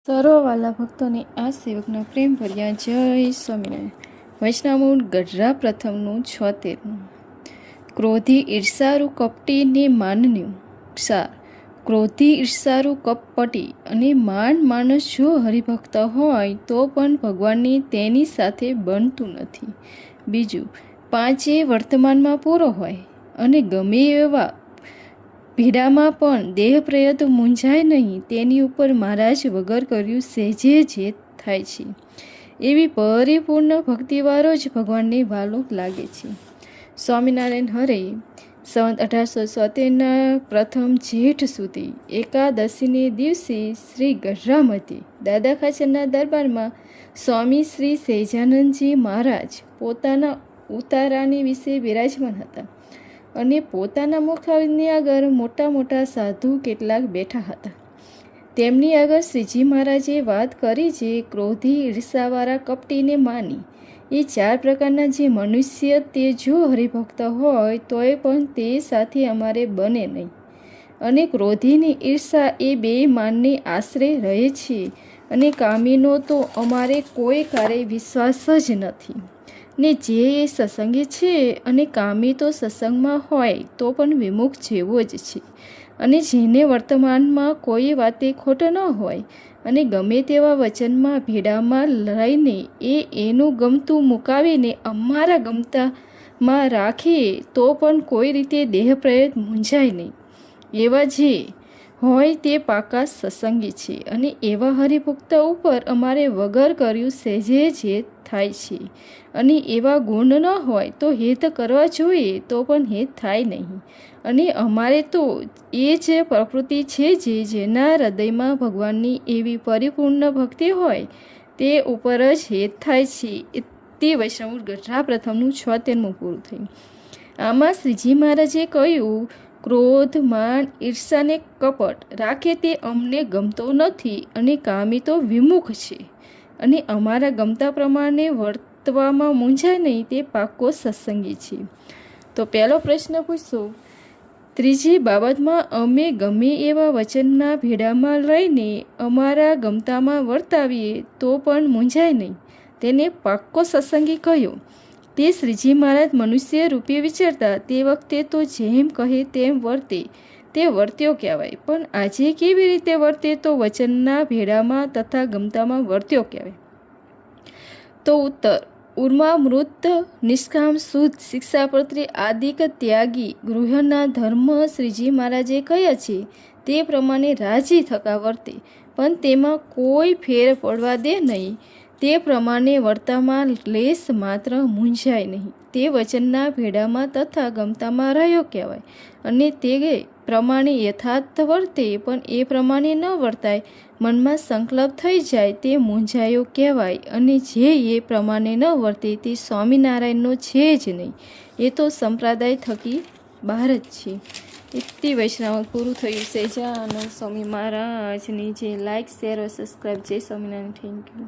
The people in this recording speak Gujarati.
સર્વવાલા ભક્તોને આ સેવકના પ્રેમ ભર્યા જય સ્વામિનારાયણ. વૈષ્ણવ ગઢરા પ્રથમનું 76. ક્રોધી ઈર્ષારુ કપટી ને માનન્યું. સાર ક્રોધી ઈર્ષારુ કપટી અને માણસ જો હરિભક્ત હોય તો પણ ભગવાનની તેની સાથે બનતું નથી. બીજું, પાંચે વર્તમાનમાં પૂરો હોય અને ગમે એવા ભીડામાં પણ દેહ પ્રયત મૂંઝાય નહીં, તેની ઉપર મહારાજ વગર કર્યું સહેજે જેત થાય છે. એવી પરિપૂર્ણ ભક્તિવાળો જ ભગવાનને વાલો લાગે છે. સ્વામિનારાયણ હરે સંવત 1876 પ્રથમ જેઠ સુધી એકાદશીને દિવસે શ્રી ગઢરામતી દાદા ખાચરના દરબારમાં સ્વામી શ્રી સહેજાનંદજી મહારાજ પોતાના ઉતારાની વિશે બિરાજમાન હતા અને પોતાના મુખની આગળ મોટા મોટા સાધુ કેટલાક બેઠા હતા. તેમની આગળ શ્રીજી મહારાજે વાત કરી જે ક્રોધી ઈર્ષાવાળા કપટીને માની. એ 4 પ્રકારના જે મનુષ્ય તે જો હરિભક્ત હોય તોય પણ તે સાથે અમારે બને નહીં. અને ક્રોધીની ઈર્ષા એ બે માનને આશરે રહે છે અને કામીનો તો અમારે કોઈ કાર્ય વિશ્વાસ જ નથી. ને જે એ સત્સંગી છે અને કામી તો સત્સંગમાં હોય તો પણ વિમુખ જેવો જ છે. અને જેને વર્તમાનમાં કોઈ વાતે ખોટ ન હોય અને ગમે તેવા વચનમાં ભેડામાં લઈને એનું ગમતું મુકાવીને અમારા ગમતામાં રાખીએ તો પણ કોઈ રીતે દેહ પ્રયત મૂંઝાય નહીં. એવા જે હોય તે પાકા સત્સંગી છે અને એવા હરિભક્ત ઉપર અમારે વગર કર્યું સહેજે જે થાય છે. અને એવા ગુણ ન હોય તો હેત કરવા જોઈએ તો પણ હેત થાય નહીં. અને અમારે તો એ જ પ્રકૃતિ છે જેના હૃદયમાં ભગવાનની એવી પરિપૂર્ણ ભક્તિ હોય તે ઉપર જ હેત થાય છે. તે વૈષ્ણવ ગઢરા પ્રથમનું 76મું પૂરું થયું. આમાં શ્રીજી મહારાજે કહ્યું, ક્રોધ માન ઈર્ષાને કપટ રાખે તે અમને ગમતો નથી અને કામી તો વિમુખ છે અને અમારા ગમતા પ્રમાણે વર્તવામાં મૂંઝાય નહીં તે પાકો સત્સંગી છે. તો પહેલો પ્રશ્ન પૂછો, ત્રીજી બાબતમાં અમે ગમે એવા વચનના ભેડામાં લઈને અમારા ગમતામાં વર્તાવીએ તો પણ મૂંઝાય નહીં, તેને પાક્કો સત્સંગી કહ્યો. તે શ્રીજી મહારાજ મનુષ્ય રૂપે વિચારતા તે વખતે તો જેમ કહે તેમ વર્તે તે વર્ત્યો કહેવાય, પણ આજે કેવી રીતે વર્તે તો વચનના ભેડામાં તથા ગમતામાં વર્ત્યો કહેવાય. તો ઉત્તર, ઉર્મા મૃત નિષ્કામ શુદ્ધ શિક્ષાપત્રી આદિક ત્યાગી ગૃહના ધર્મ શ્રીજી મહારાજે કહ્યા છે તે પ્રમાણે રાજી થકા વર્તે, પણ તેમાં કોઈ ફેર પડવા દે નહીં. તે પ્રમાણે વર્તામાં લેશ માત્ર મૂંઝાય નહીં. તે વચનના ભેડામાં તથા ગમતામાં રહ્યો કહેવાય અને તે પ્રમાણે યથાર્થ વર્તે, પણ એ પ્રમાણે ન વર્તાય, મનમાં સંકલ્પ થઈ જાય તે મૂંઝાયો કહેવાય. અને જે એ પ્રમાણે ન વર્તે તે સ્વામિનારાયણનો છે જ નહીં, એ તો સંપ્રદાય થકી બહાર જ છે. ઇતિ વૈષ્ણવ પૂરું થયું. સહેજાનંદ સ્વામી મહારાજની જે લાઈક શેર સબસ્ક્રાઈબ. જય સ્વામિનારાયણ. Thank you.